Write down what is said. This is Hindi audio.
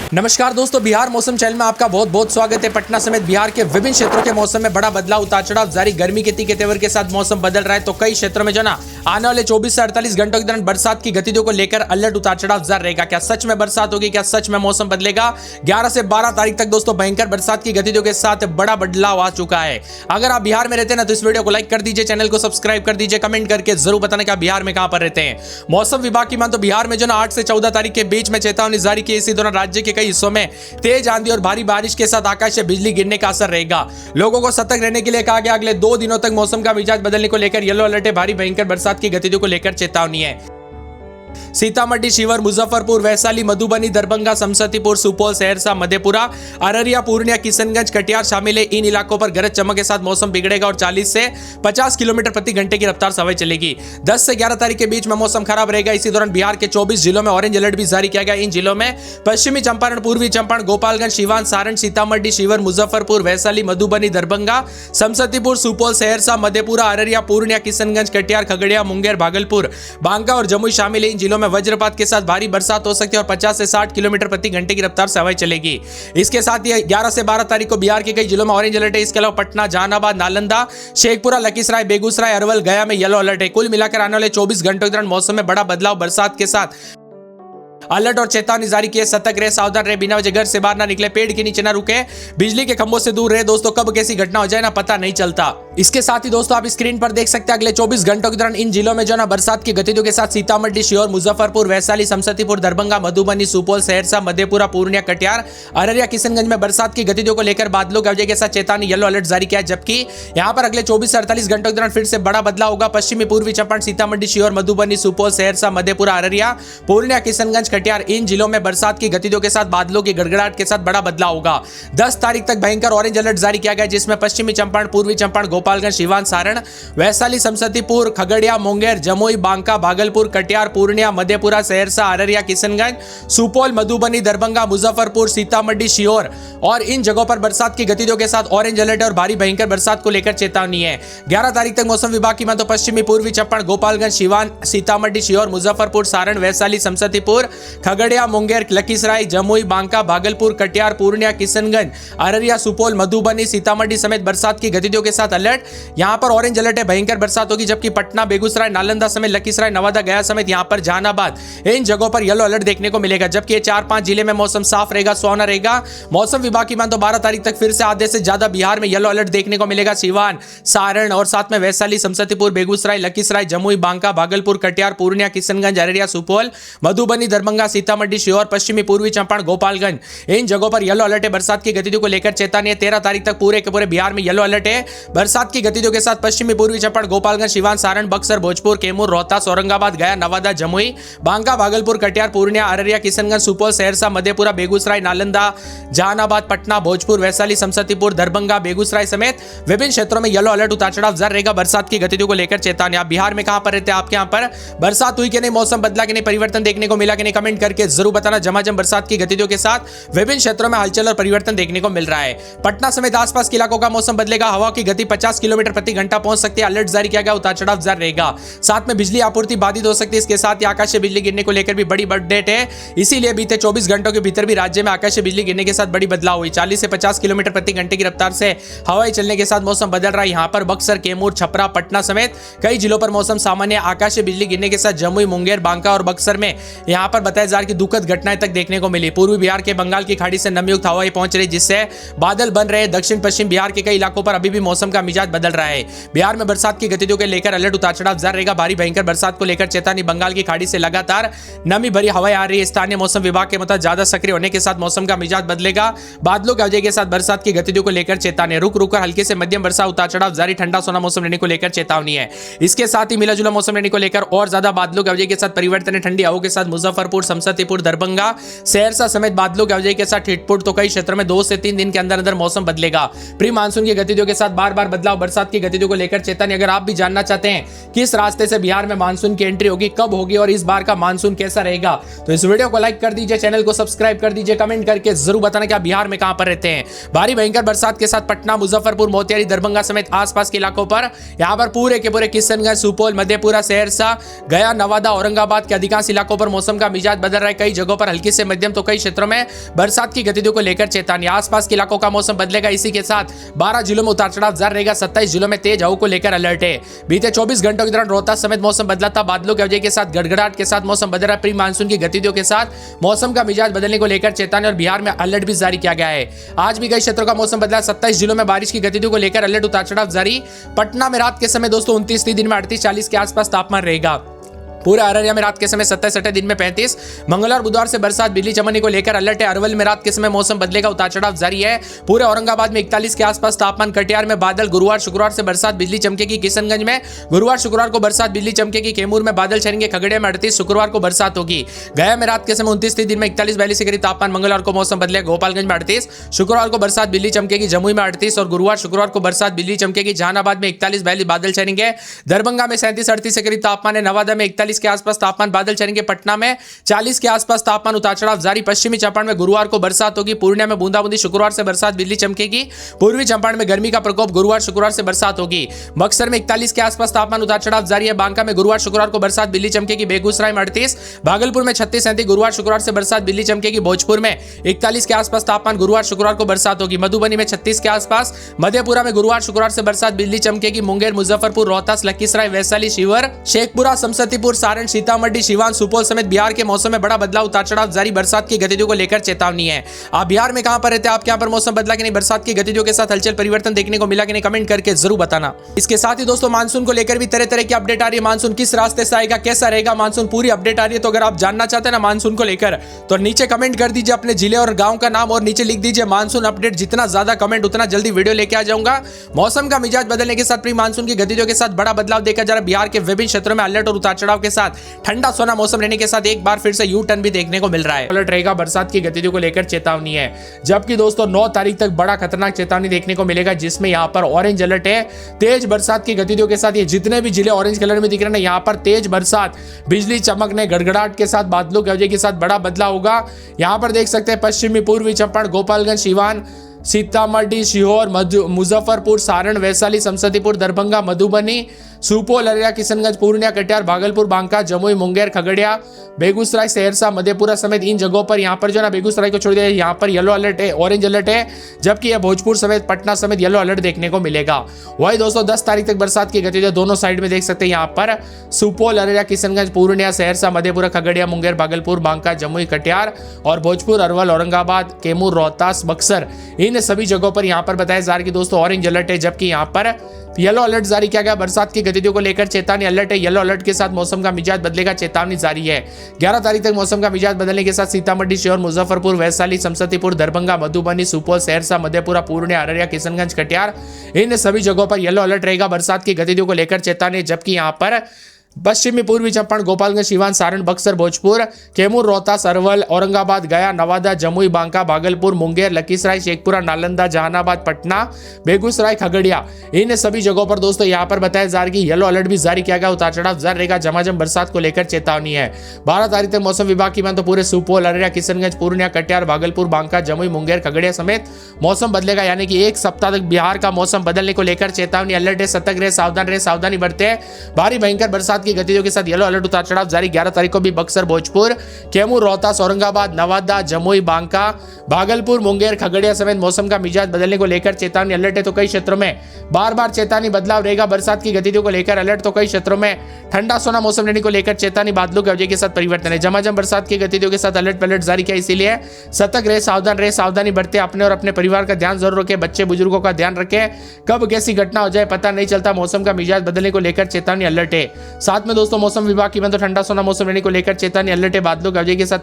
नमस्कार दोस्तों, बिहार मौसम चैनल में आपका बहुत बहुत स्वागत है। पटना समेत बिहार के विभिन्न क्षेत्रों के मौसम में बड़ा बदलाव, उतार चढ़ाव जारी। गर्मी के तीखे तेवर के साथ मौसम बदल रहा है, तो कई क्षेत्रों में जो ना आने वाले 24 से 48 घंटों के दौरान बरसात की गतिविधियों को लेकर अलर्ट, उतार चढ़ाव जारी रहेगा। क्या सच में बरसात होगी? क्या सच में मौसम बदलेगा? 11 से 12 तारीख तक दोस्तों भयंकर बरसात की गतिविधियों के साथ बड़ा बदलाव आ चुका है। अगर आप बिहार में रहते हैं ना, तो इस वीडियो को लाइक कर दीजिए, चैनल को सब्सक्राइब कर दीजिए, कमेंट करके जरूर बताना कि आप बिहार में कहां पर रहते हैं। मौसम विभाग की मान तो बिहार में जो ना 8 से 14 तारीख के बीच में चेतावनी जारी की। इसी दौरान राज्य के कई हिस्सों में तेज आंधी और भारी बारिश के साथ आकाश से बिजली गिरने का असर रहेगा। लोगों को सतर्क रहने के लिए कहा गया। अगले 2 दिनों तक मौसम का मिजाज बदलने को लेकर येलो अलर्ट है। भारी भयंकर बरसात की गतिविधियों को लेकर चेतावनी है। सीतामढ़ी, शिवहर, मुजफ्फरपुर, वैशाली, मधुबनी, दरभंगा, समस्तीपुर, सुपौल, सहरसा, मधेपुरा, अररिया, पूर्णिया, किशनगंज, कटिहार शामिल है। इन इलाकों पर गरज चमक के साथ मौसम बिगड़ेगा और 40 से 50 किलोमीटर प्रति घंटे की रफ्तार से हवाएं चलेगी। 10 से 11 तारीख के बीच में मौसम खराब रहेगा। इसी दौरान बिहार के 24 जिलों में ऑरेंज अलर्ट भी जारी किया गया। इन जिलों में पश्चिमी चंपारण, पूर्वी चंपारण, गोपालगंज, सिवान, सारण, सीतामढ़ी, शिवहर, मुजफ्फरपुर, वैशाली, मधुबनी, दरभंगा, समस्तीपुर, सुपौल, सहरसा, मधेपुरा, अररिया, पूर्णिया, किशनगंज, कटिहार, खगड़िया, मुंगेर, भागलपुर, बांका और जमुई शामिल है। इन जिलों में वज्रपात के साथ भारी बरसात हो सकती है और 50 से 60 किलोमीटर प्रति घंटे की रफ्तार से हवाएं चलेगी। इसके साथ ही 11 से 12 तारीख को बिहार के कई जिलों में ऑरेंज अलर्ट है। इसके अलावा पटना, जहानाबाद, नालंदा, शेखपुरा, लखीसराय, बेगूसराय, अरवल, गया में येलो अलर्ट है। कुल मिलाकर आने वाले 24 घंटों के दौरान मौसम में बड़ा बदलाव, बरसात के साथ अलर्ट और चेतावनी जारी की है। सतर्क रहे, सावधान रहे, बिना वजह घर से बाहर ना निकले, पेड़ के नीचे ना रुके, बिजली के खंभों से दूर रहे। दोस्तों कब कैसी घटना हो जाए ना पता नहीं चलता। इसके साथ ही दोस्तों आप स्क्रीन पर देख सकते हैं अगले 24 घंटों के दौरान इन जिलों में जो ना बरसात की गतिविधियों के साथ सीतामढ़ी, शिवहर, मुजफ्फरपुर, वैशाली, समस्तीपुर, दरभंगा, मधुबनी, सुपौल, सहरसा, मधेपुरा, पूर्णिया, कटिहार, अररिया, किशनगंज में बरसात की गतिविधियों को लेकर बादलों की वजह के साथ चेतावनी येलो अलर्ट जारी किया है। जबकि यहां पर अगले 24 से 48 घंटों के दौरान फिर से बड़ा बदलाव होगा। पश्चिमी पूर्वी चंपारण, सीतामढ़ी, शिवहर, मधुबनी, सुपौल, सहरसा, मधेपुरा, अररिया, पूर्णिया, किशनगंज, कटिहार, इन जिलों में बरसात की गतिविधियों के साथ बादलों की गड़गड़ाहट के साथ बड़ा बदलाव होगा। 10 तारीख तक भयंकर ऑरेंज अलर्ट जारी किया गया, जिसमें पश्चिमी चंपारण, पूर्वी चंपारण, गोपालगंज, सिवान, सारण, वैशाली, समस्तीपुर, खगड़िया, मुंगेर, जमुई, बांका, भागलपुर, कटिहार, पूर्णिया, मधेपुरा, सहरसा, अररिया, किशनगंज, सुपौल, मधुबनी, दरभंगा, मुजफ्फरपुर, सीतामढ़ी, शिवहर और इन जगहों पर बरसात की गतिविधियों के साथ ऑरेंज अलर्ट और भारी भयंकर बरसात को लेकर चेतावनी है। 11 तारीख तक मौसम विभाग की माने तो पश्चिमी पूर्वी चंपारण, गोपालगंज, सिवान, सीतामढ़ी, शिवहर, मुजफ्फरपुर, सारण, वैशाली, समस्तीपुर, खगड़िया, मुंगेर, लखीसराय, जमुई, बांका, भागलपुर, कटिहार, पूर्णिया, किशनगंज, अररिया, सुपौल, मधुबनी, सीतामढ़ी समेत बरसात की गतिविधियों के साथ अलर्ट। यहां पर ऑरेंज अलर्ट है, भयंकर बरसात होगी। जबकि पटना, बेगूसराय, नालंदा समेत लखीसराय, नवादा, गया समेत यहां पर जहानाबाद, इन जगहों पर येलो अलर्ट देखने को मिलेगा। जबकि ये 4-5 जिले में मौसम साफ रहेगा, सुहावना रहेगा। मौसम विभाग की मान तो 12 तारीख तक फिर से आधे से ज्यादा बिहार में येलो अलर्ट देखने को मिलेगा। सिवान, सारण और साथ में वैशाली, समस्तीपुर, बेगूसराय, लखीसराय, जमुई, बांका, भागलपुर, कटिहार, पूर्णिया, किशनगंज, अररिया, सुपौल, मधुबनी, दरभंगा, सीतामढ़ी, शिवहर, पश्चिमी पूर्वी चंपारण, गोपालगंज, इन जगहों पर येलो अलर्ट है। बरसात की गतिविधियों को लेकर चेतावनी है। 13 तारीख तक पूरे के पूरे बिहार में येलो अलर्ट है। बरसात की गतिविधियों के साथ पश्चिमी पूर्वी चंपारण, गोपालगंज, सिवान, सारण, बक्सर, भोजपुर, कैमूर, रोहतास, औरंगाबाद, गया, नवादा, जमुई, बांका, भागलपुर, कटिहार, पूर्णिया, अररिया, किशनगंज, सुपौल, सहरसा, मधेपुरा, बेगूसराय, नालंदा, जहानाबाद, पटना, भोजपुर, वैशाली, समस्तीपुर, दरभंगा, बेगूसराय समेत विभिन्न क्षेत्रों में येलो अलर्ट, उतार चढ़ाव जारी रहेगा। बरसात की गतिविधियों को लेकर चेतावनी। आप बिहार में कहां पर रहते हैं? आपके यहां पर बरसात हुई कि नहीं? मौसम बदला कि नहीं? परिवर्तन देखने को मिला कि नहीं? कमेंट करके जरूर बताना। झमाझम बरसात की गतिविधियों के साथ विभिन्न क्षेत्रों में हलचल और परिवर्तन देखने को मिल रहा है। पटना समेत आसपास के इलाकों का मौसम बदलेगा। हवा की गति 50 किलोमीटर प्रति घंटा पहुंच सकती है। अलर्ट जारी किया गया, उतार चढ़ाव जारी रहेगा। साथ में बिजली आपूर्ति बाधित हो सकती है। इसके साथ ही आकाश से बिजली गिरने को लेकर भी बड़ी अपडेट है। इसीलिए बीते 24 घंटों के भीतर भी राज्य में आकाश से बिजली गिरने के साथ बड़ी बदलाव हुई। 40 से 50 किलोमीटर प्रति घंटे की रफ्तार से हवाएं चलने के साथ मौसम बदल रहा है। यहां पर बक्सर, कैमूर, छपरा, पटना समेत कई जिलों पर मौसम सामान्य। आकाश से बिजली गिरने के साथ जमुई, मुंगेर, बांका और बक्सर में यहां पर बताया जा रहा है कि दुखद घटनाएं तक देखने को मिली। पूर्वी बिहार के बंगाल की खाड़ी से नमयुक्त हवाएं पहुंच रही, जिससे बादल बन रहे। दक्षिण पश्चिम बिहार के कई इलाकों पर अभी भी मौसम का मिजाज बदल रहा है। बिहार में बरसात की गतिविधियों को लेकर अलर्ट, उतार चढ़ाव जारी रहेगा। भारी भयंकर बरसात को लेकर चेतावनी। बंगाल की खाड़ी से लगातार नमी भरी हवाएं आ रही है। स्थानीय मौसम विभाग के मुताबिक ज्यादा सक्रिय होने के साथ मौसम का मिजाज बदलेगा। बादलों की वजह के साथ बरसात की गतिविधियों को लेकर चेतावनी। रुक रुक कर हल्के से मध्यम वर्षा, उतार चढ़ाव जारी। ठंडा सोना मौसम रहने को लेकर चेतावनी है। इसके साथ ही मिला जुला मौसम रहने को लेकर और ज्यादा बादलों की वजह के साथ परिवर्तन है। ठंडी हवाओं के साथ मुजफ्फरपुर, समस्तीपुर, दरभंगा, सहरसा समेत बादलों की वजह के साथ छिटपुट तो कई क्षेत्रों में 2 से 3 दिन के अंदर अंदर मौसम बदलेगा। प्री मानसून की गतिविधियों के साथ बार बार बदलाव, बरसात की गतिविधियों को लेकर चेतावनी। अगर आप भी जानना चाहते हैं किस रास्ते से बिहार में मानसून की एंट्री होगी, कब होगी और इस बार का मानसून कैसा रहेगा, तो इस वीडियो को लाइक कर दीजिए, चैनल को सब्सक्राइब कर दीजिए, कमेंट करके जरूर बताना कि आप बिहार में कहां पर रहते हैं। भारी भयंकर बरसात के साथ पटना, मुजफ्फरपुर, मोतिहारी, दरभंगा समेत आसपास के इलाकों पर यहां पर पूरे के पूरे किशनगंज, सुपौल, मधेपुरा, सहरसा, गया, नवादा, औरंगाबाद के अधिकांश इलाकों पर मौसम का मिजाज मिजाज बदल रहा है, कई जगहों पर हल्की से मध्यम तो कई क्षेत्रों में बरसात की गतिविधियों को लेकर चेतावनी। आसपास के इलाकों का मौसम बदलेगा, इसी के साथ 12 जिलों में उतार चढ़ाव जारी रहेगा। 27 जिलों में तेज हवाओं को लेकर अलर्ट है। बीते 24 घंटों के दौरान रोहतास समेत मौसम बदला था, बादलों की वजह के साथ गड़गड़ाहट के साथ मौसम बदल रहा है। प्री मानसून की गतिविधियों के साथ मौसम का मिजाज बदलने को लेकर चेतावनी और बिहार में अलर्ट भी जारी किया गया है। आज भी कई क्षेत्रों का मौसम बदला, 27 जिलों में बारिश की गतिविधियों को लेकर अलर्ट उतार चढ़ाव जारी। पटना में रात के समय दोस्तों 29, दिन में 38-40 के आसपास तापमान रहेगा। पूरे अररिया में रात के समय 27, दिन में 35। मंगलवार बुधवार से बरसात बिजली चमकने को लेकर अलर्ट है। अरवल में रात के समय मौसम बदलेगा, उतार चढ़ाव जारी है। पूरे औरंगाबाद में 41 के आसपास तापमान। कटिहार में बादल, गुरुवार शुक्रवार से बरसात बिजली चमकेगी। किशनगंज में गुरुवार शुक्रवार को बरसात बिजली चमकेगी। कैमूर में बादल छाएंगे। खगड़िया में 38 शुक्रवार को बरसात होगी। गया में रात के समय 29, दिन में 41-42 के करीब तापमान। मंगलवार को मौसम बदलेगा। गोपालगंज में 38 शुक्रवार को बरसात बिजली चमकेगी। जमुई में 38 और गुरुवार शुक्रवार को बरसात बिजली चमकेगी। जहानाबाद में 41-42 बादल छाएंगे। दरभंगा में 37-38 के करीब तापमान है। नवादा में 41 के आसपास तापमान, बादल छाएंगे। पटना में 40 के आसपास तापमान, उतार चढ़ाव जारी। पश्चिमी चंपारण में गुरुवार को बरसात होगी। पूर्णिया में बूंदाबूंदी, शुक्रवार से बरसात बिजली चमकेगी। पूर्वी चंपारण में गर्मी का प्रकोप, गुरुवार शुक्रवार से बरसात होगी। बक्सर में 41 के आसपास तापमान, उतार चढ़ाव जारी है। बांका में गुरुवार शुक्रवार को बरसात बिजली चमकेगी। बेगूसराय में 38, भागलपुर में 36-37 गुरुवार शुक्रवार से बरसात बिजली चमकेगी। भोजपुर में 41 के आसपास तापमान, गुरुवार शुक्रवार को बरसात होगी। मधुबनी में 36 के आसपास। मधेपुरा में गुरुवार शुक्रवार से बरसात बिजली चमकेगी। मुंगेर, मुजफ्फरपुर, रोहतास, लखीसराय, वैशाली, शिवहर, शेखपुरा, समस्तीपुर, सारण, सीतामढ़ी, सीवान, सुपौल समेत बिहार के मौसम में बड़ा बदलाव, उतार चढ़ाव जारी। बरसात की गतिविधियों को लेकर चेतावनी है। आप बिहार में कहां पर रहते हैं? आपके यहां पर मौसम बदला कि नहीं? बरसात की गतिविधियों के साथ हलचल परिवर्तन देखने को मिला कि नहीं? कमेंट करके जरूर बताना। इसके साथ ही दोस्तों मानसून को लेकर भी तरह तरह की अपडेट आ रही है। मानसून किस रास्ते से आएगा, कैसा रहेगा, मानसून पूरी अपडेट आ रही है। तो अगर आप जानना चाहते हैं ना मानसून को लेकर, तो नीचे कमेंट कर दीजिए अपने जिले और गांव का नाम और नीचे लिख दीजिए मानसून अपडेट। जितना ज्यादा कमेंट उतना जल्दी वीडियो लेके आ जाऊंगा। मौसम का मिजाज बदलने के साथ प्री मानसून की गतिविधियों के साथ बड़ा बदलाव देखा जा रहा है। बिहार के विभिन्न क्षेत्रों में अलर्ट और उतार चढ़ाव के साथ ठंडा सोना मौसम रहने के साथ एक बार फिर से यू टर्न भी देखने को मिल रहा है। अलर्ट रहेगा, बरसात की गतिविधियों को लेकर चेतावनी है। जबकि दोस्तों 9 तारीख तक बड़ा खतरनाक चेतावनी देखने को मिलेगा, जिसमें यहां पर ऑरेंज अलर्ट है। तेज बरसात की गतिविधियों के साथ ये जितने भी जिले ऑरेंज कलर में दिख रहे हैं, यहां पर तेज बरसात, बिजली चमकने, गड़गड़ाहट के साथ, बादलों की वजह के साथ बड़ा बदलाव होगा। यहां पर देख सकते हैं पश्चिमी पूर्वी चंपारण, गोपालगंज, सीवान, सीतामढ़ी, सीहोर, मुजफ्फरपुर, सारण, वैशाली, समस्तीपुर, दरभंगा, मधुबनी, सुपौल, अररिया, किशनगंज, पूर्णिया, कटिहार, भागलपुर, बांका, जमुई, मुंगेर, खगड़िया, बेगूसराय, सहरसा, मधेपुरा समेत इन जगहों पर यहाँ पर जो ना बेगूसराय को छोड़ दिया, यहाँ पर येलो अलर्ट है, ऑरेंज अलर्ट है। जबकि यह भोजपुर समेत पटना समेत येलो अलर्ट देखने को मिलेगा। वही दोस्तों 10 तारीख तक बरसात की गतिविधियां दोनों साइड में देख सकते हैं। यहाँ पर सुपौल, अररिया, किशनगंज, पूर्णिया, सहरसा, मधेपुरा, खगड़िया, मुंगेर, भागलपुर, बांका, जमुई, कटिहार और भोजपुर, अरवल, औरंगाबाद, कैमूर, रोहतास, बक्सर, इन सभी जगहों पर यहाँ पर बताया जा रहा है कि दोस्तों ऑरेंज अलर्ट है। जबकि यहाँ पर येलो अलर्ट जारी किया गया। बरसात की गतिविधियों को लेकर चेतावनी अलर्ट है। येलो अलर्ट के साथ मौसम का मिजाज बदलेगा, चेतावनी जारी है। 11 तारीख तक मौसम का मिजाज बदलने के साथ सीतामढ़ी, शहर, मुजफ्फरपुर, वैशाली, समस्तीपुर, दरभंगा, मधुबनी, सुपौल, सहरसा, मधेपुरा, पूर्णिया, अररिया, किशनगंज, कटिहार, इन सभी जगहों पर येलो अलर्ट रहेगा। बरसात की गतिविधियों को लेकर चेतावनी। जबकि यहाँ पर पश्चिमी पूर्वी चंपारण, गोपालगंज, सीवान, सारण, बक्सर, भोजपुर, कैमूर, रोहतास, अरवल, औरंगाबाद, गया, नवादा, जमुई, बांका, भागलपुर, मुंगेर, लखीसराय, शेखपुरा, नालंदा, जहानाबाद, पटना, बेगूसराय, खगड़िया, इन सभी जगहों पर दोस्तों यहाँ पर बताया जा रहा है कि येलो अलर्ट भी जारी किया गया। उतार चढ़ाव जारी रहेगा। झमाझम बरसात को लेकर चेतावनी है। 12 तारीख तक मौसम विभाग की माने तो पूरे सुपौल, अररिया, किशनगंज, पूर्णिया, कटिहार, भागलपुर, बांका, जमुई, मुंगेर, खगड़िया समेत मौसम बदलेगा। यानी कि एक सप्ताह तक बिहार का मौसम बदलने को लेकर चेतावनी अलर्ट है। सतर्क रहे, सावधान रहे, सावधानी बरते। भारी भयंकर बरसात की गतिविधियों के साथ येलो अलर्ट उतार चढ़ाव जारी। 11 तारीख को भी बक्सर, भोजपुर, कैमूर, रोहतास, औरंगाबाद, नवादा, जमुई, बांका, भागलपुर, मुंगेर, खगड़िया समेत मौसम का मिजाज बदलने को लेकर चेतावनी अलर्ट है। तो कई क्षेत्रों में बार बार चेतावनी बदलाव रहेगा। बरसात की गतिविधियों को लेकर अलर्ट। तो कई क्षेत्रों में ठंडा सोना मौसम रहने को लेकर चेतावनी। बादलों की वजह के साथ परिवर्तन है। झमाझम बरसात की गतिविधियों के साथ अलर्ट पलट जारी किया। इसीलिए सतर्क रहे, सावधान रहे, सावधानी बरते। अपने और अपने परिवार का ध्यान जरूर रखें। बच्चे बुजुर्गों का ध्यान रखें। कब कैसी घटना हो जाए पता नहीं चलता। मौसम का मिजाज बदलने को लेकर चेतावनी अलर्ट है। साथ में दोस्तों मौसम विभाग की तो ठंडा सोना मौसम रहने को लेकर चेतावनी अलर्ट है। बादलों की वजह के साथ